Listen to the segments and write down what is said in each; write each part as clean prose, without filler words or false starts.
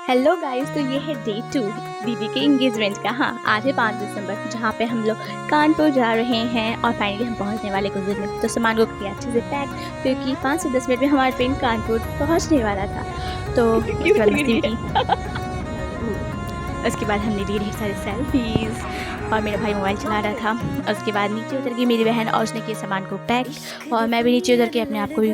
Hello guys, तो ये है डे 2 दीदी के इंगेजमेंट का। हाँ, आज है 5 दिसंबर, जहाँ पे हम लोग कानपुर जा रहे हैं और फाइनली हम पहुँचने वाले कुछ देर में। तो सामान को किया अच्छे से पैक, क्योंकि 5 से 10 मिनट में हमारा ट्रेन कानपुर पहुँचने वाला था। तो उसके बाद मस्ती की। उसके बाद हमने लिए ढेर सारे सेल्फीज़ और मेरा भाई मोबाइल चला रहा था। उसके बाद नीचे उतर गई मेरी बहन और उसने किया सामान को पैक और मैं भी नीचे उतर के अपने आप को भी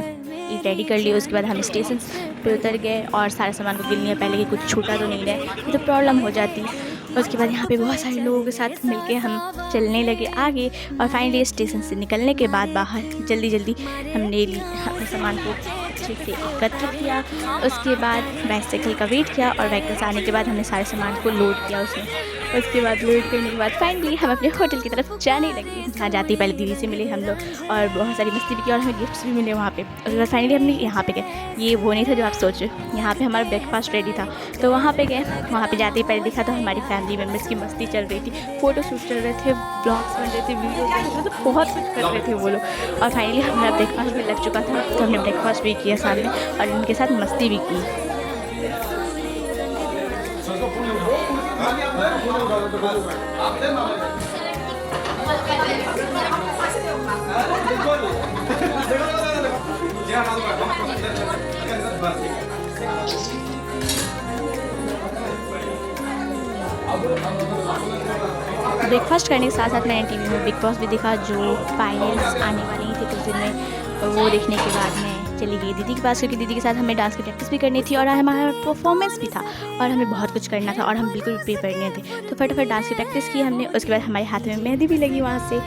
रेडी कर लिया। उसके बाद हम स्टेशन पे उतर गए और सारा सामान को गिन लिया पहले कि कुछ छूटा तो नहीं रहे, तो प्रॉब्लम हो जाती। उसके बाद यहाँ पे बहुत सारे लोगों के साथ मिलके हम चलने लगे आगे और फाइनली स्टेशन से निकलने के बाद बाहर जल्दी हमने अपने सामान को अच्छे से एकत्र किया। उसके बाद बाइसाइकिल का वेट किया और व्हीकल से आने के बाद हमने सारे सामान को लोड किया उसमें। उसके बाद लोड करने के बाद फाइनली हम अपने होटल की तरफ जाने लगे, जहाँ जाते ही पहले दीदी से मिले हम लोग और बहुत सारी मस्ती भी की और हमें गिफ्ट्स भी मिले वहाँ पे। उसके बाद फाइनली हमने यहाँ पे गए। ये वो नहीं था जो आप सोच रहे हो, यहाँ पे हमारा ब्रेकफास्ट रेडी था, तो वहाँ पे गए। वहाँ पे जाते ही पहले देखा तो हमारी फैमिली मेम्बर्स की मस्ती चल रही थी, फ़ोटो शूट चल रहे थे, ब्लॉग्स बन रहे थे, वीडियो बन रहे थे, तो बहुत कुछ कर रहे थे वो लोग। और फाइनली हमारा ब्रेकफास्ट भी लग चुका था, तो हमने ब्रेकफास्ट भी किया साथ में और उनके साथ मस्ती भी की। ब्रेकफास्ट करने के साथ साथ मैंने टीवी में बिग बॉस भी देखा, जो फाइनल्स आने वाले ही थे कुछ दिन में। और वो देखने के बाद मैं चली गई दीदी के पास, क्योंकि दीदी के साथ हमें डांस की प्रैक्टिस भी करनी थी और हमारा परफॉर्मेंस भी था और हमें बहुत कुछ करना था और हम बिल्कुल प्रिपेयर नहीं थे। तो फटाफट डांस की प्रैक्टिस की हमने। उसके बाद हमारे हाथ में मेहंदी भी लगी वहाँ से।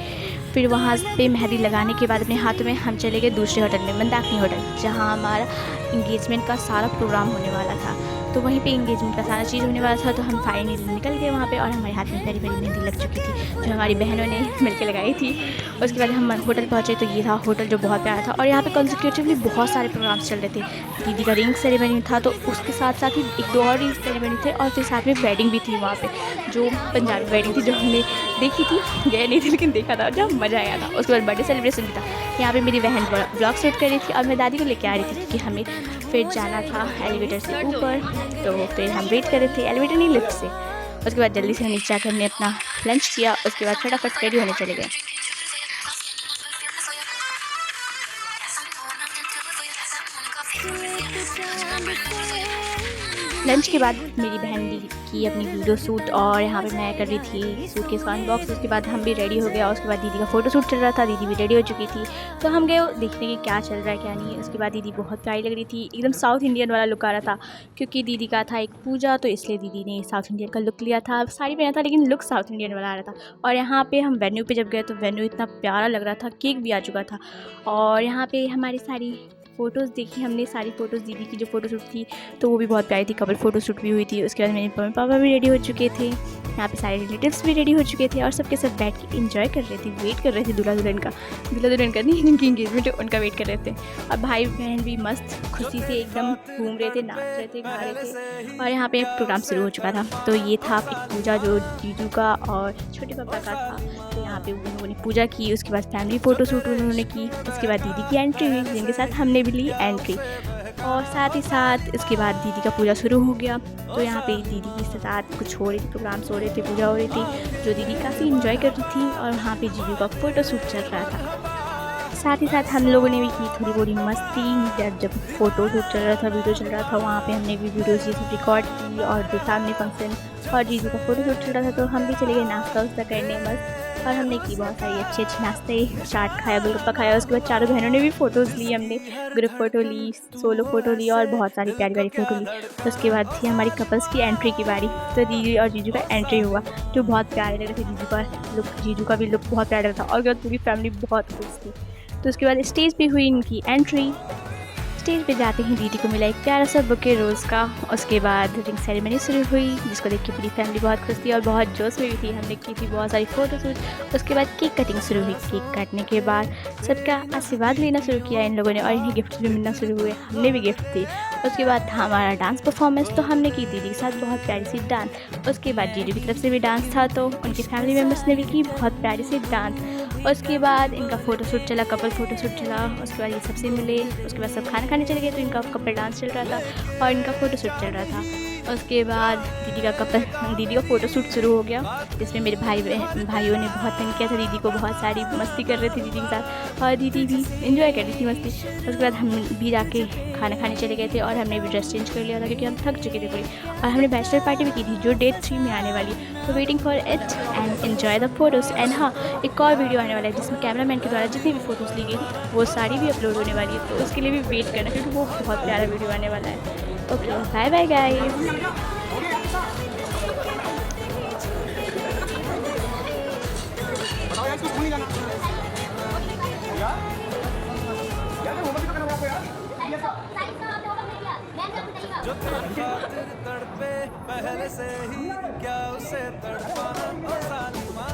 फिर वहाँ पे मेहंदी लगाने के बाद अपने हाथों में हम चले गए दूसरे होटल में, मंदाकिनी होटल, जहाँ हमारा इंगेजमेंट का सारा प्रोग्राम होने वाला था। तो वहीं पे इंगेजमेंट का सारा चीज़ होने वाला था, तो हम फाइनली निकल गए वहाँ पे और हमारे हाथ में बड़ी मेहंदी लग चुकी थी, जो हमारी बहनों ने मिलकर लगाई थी। उसके बाद हम होटल पहुँचे, तो ये था होटल, जो बहुत प्यारा था और यहाँ पे कंसेक्यूटिवली बहुत सारे प्रोग्राम्स चल रहे थे। दीदी का रिंग सेरेमनी था, तो उसके साथ साथ ही एक दो और रिंग सेरेमनी थे और फिर साथ में वेडिंग भी थी वहाँ पे, जो पंजाबी वेडिंग थी, जो हमने देखी थी, गए नहीं थे लेकिन देखा था, जब मज़ा आया था। उसके बाद बर्थडे सेलिब्रेशन भी था। यहाँ पे मेरी बहन ब्लॉग शूट कर रही थी और मैं दादी को लेके आ रही थी, क्योंकि हमें फिर जाना था एलिवेटर से ऊपर। तो फिर हम वेट कर रहे थे, एलिवेटर नहीं, लिफ्ट से। उसके बाद जल्दी से हम नीचे आकर हमने अपना लंच किया। उसके बाद फटाफट रेडी होने चले गए। लंच के बाद मेरी बहन भी की अपनी वीडियो शूट और यहाँ पे मैं कर रही थी सूट के अनबॉक्स। उसके बाद हम भी रेडी हो गया। उसके बाद दीदी का फ़ोटो शूट चल रहा था, दीदी भी रेडी हो चुकी थी, तो हम गए देखने की क्या चल रहा है क्या नहीं है। उसके बाद दीदी बहुत प्यारी लग रही थी, एकदम साउथ इंडियन वाला लुक आ रहा था, क्योंकि दीदी का था एक पूजा, तो इसलिए दीदी ने साउथ इंडियन का लुक लिया था। साड़ी पहना था लेकिन लुक साउथ इंडियन वाला आ रहा था। और यहाँ पर हम वेन्यू पर जब गए तो वेन्यू इतना प्यारा लग रहा था, केक भी आ चुका था और यहाँ पर हमारी सारी फ़ोटोज़ देखी हमने, सारी फ़ोटोज़ दीदी की जो फ़ोटो शूट थी तो वो भी बहुत प्यारी थी, कपल फ़ोटो शूट भी हुई थी। उसके बाद मेरे मम्मी पापा भी रेडी हो चुके थे, यहाँ पे सारे रिलेटिव्स भी रेडी हो चुके थे और सबके साथ बैठ के एंजॉय कर रहे थे, वेट कर रहे थे दूल्हा दुल्हन का नहीं, जिनकी इंगेजमेंट है उनका वेट कर रहे थे। और भाई बहन भी मस्त खुशी से एकदम घूम रहे थे, नाच रहे थे, गा रहे थे। और यहाँ पे एक प्रोग्राम शुरू हो चुका था, तो ये था एक पूजा जो जीजू का और छोटे पापा का था। तो यहाँ पे उन लोगों ने पूजा की, उसके बाद फैमिली फ़ोटो शूट उन्होंने की। उसके बाद दीदी की एंट्री हुई, जिनके साथ हमने भी ली एंट्री। और साथ ही साथ इसके बाद दीदी का पूजा शुरू हो गया। तो यहाँ पे दीदी के साथ कुछ हो रही थी, प्रोग्राम्स हो रहे थे, पूजा हो रही थी, जो दीदी काफ़ी एंजॉय कर रही थी। और वहाँ पे जीजू का फ़ोटो शूट चल रहा था। साथ ही साथ हम लोगों ने भी की थोड़ी बड़ी मस्ती। जब फ़ोटो शूट चल रहा था, वीडियो चल रहा था, वहाँ पे हमने भी वीडियोज़ रिकॉर्ड की। और जो फैमिली फंक्शन और जीजू का फ़ोटो शूट चल रहा था, तो हम भी चले गए नाश्ता वास्ता करने मस्त। और हमने की बहुत सारी अच्छे नाश्ते, चाट खाया, गोलगप्पा खाया। उसके बाद चारों बहनों ने भी फ़ोटोज़ ली, हमने ग्रुप फ़ोटो ली, सोलो फ़ोटो ली और बहुत सारी प्यारी प्यारी फ़ोटो ली। तो उसके बाद थी हमारी कपल्स की एंट्री की बारी, तो दीदी और जीजू का एंट्री हुआ, जो बहुत प्यारे लग रहे थे। जीजू का भी लुक बहुत प्यारा लग रहा था और उसके बाद पूरी फैमिली बहुत खुश थी। तो उसके बाद स्टेज पे हुई इनकी एंट्री। स्टेज पे जाते ही दीदी को मिला एक प्यारा सा बुके रोज़ का। उसके बाद रिंग सेरेमनी शुरू हुई, जिसको देख के पूरी फैमिली बहुत खुश थी और बहुत जोश में भी थी। हमने की थी बहुत सारी फ़ोटो शूट। उसके बाद केक कटिंग शुरू हुई। केक काटने के बाद सबका आशीर्वाद लेना शुरू किया इन लोगों ने और इन्हें गिफ्ट भी मिलना शुरू हुए, हमने भी गिफ्ट दी। उसके बाद था हमारा डांस परफॉर्मेंस, तो हमने की दीदी के साथ बहुत प्यारी सी डांस। उसके बाद जीजू की तरफ से भी डांस था, तो उनकी फैमिली मेम्बर्स ने भी की बहुत प्यारी सी डांस। उसके बाद इनका फ़ोटो शूट चला, कपल फ़ोटो शूट चला। उसके बाद ये सबसे मिले। उसके बाद सब खाना खाने चले गए, तो इनका कपल डांस चल रहा था और इनका फ़ोटो शूट चल रहा था। उसके बाद दीदी का फ़ोटोशूट शुरू हो गया, जिसमें मेरे भाइयों ने बहुत तंग किया था दीदी को, बहुत सारी मस्ती कर रहे थे दीदी के साथ और दीदी भी एंजॉय कर रही थी मस्ती। उसके बाद हम भी जाके खाना खाने चले गए थे और हमने भी ड्रेस चेंज कर लिया था क्योंकि हम थक चुके थे पूरी। और हमने बैचलर पार्टी भी की थी जो डे 3 में आने वाली है, तो waiting for it and enjoy the photos. And हाँ, एक और वीडियो आने वाला है जिसमें कैमरामैन के द्वारा जितनी भी फ़ोटोज़ ली गई थी वो सारी भी अपलोड होने वाली है, तो उसके लिए भी वेट करना क्योंकि वो बहुत प्यारा वीडियो आने वाला है। Okay, bye bye guys. जो तेरी खातिर तड़पे पहले से ही क्या उसे तड़पाना ओ जालिमा।